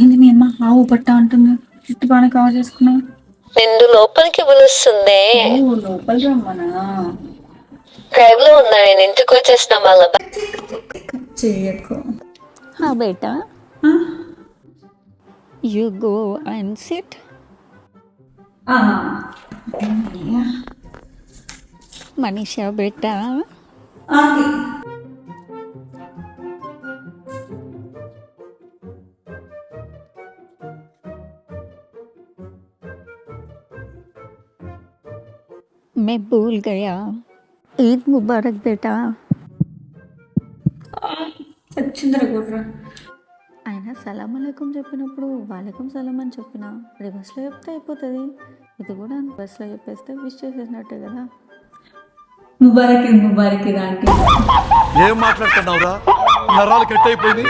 ఏంది మీ అమ్మ ఆవు పట్ట అంటుంది, చుట్టు బాగా కవర్ చేసుకున్నావు. నిన్ను లోపలికి పిలుస్తుంది. లోపలికి రమ్మనా? డ్రైవ్ లో ఉన్నా, నేను ఇంటికి వచ్చేసిన మళ్ళా. చెయ్యకు. हाँ बेटा, you go and sit. Manisha बेटा, मैं भूल गया. ईद मुबारक बेटा. వచ్చిందిరా గుర్ర. అయినా సలాం అలైకుం చెప్పినప్పుడు వాలేకుం సలాం అని చెప్పిన, రివర్స్లో చెప్తే అయిపోతుంది. ఇది కూడా రివర్స్లో చెప్పేస్తే విష్ చేసేసినట్టే కదా. ముబారక్ ముబారక్ అంటే ఏం మాట్లాడుతున్నావురా, నరాలు కట్ అయిపోయింది.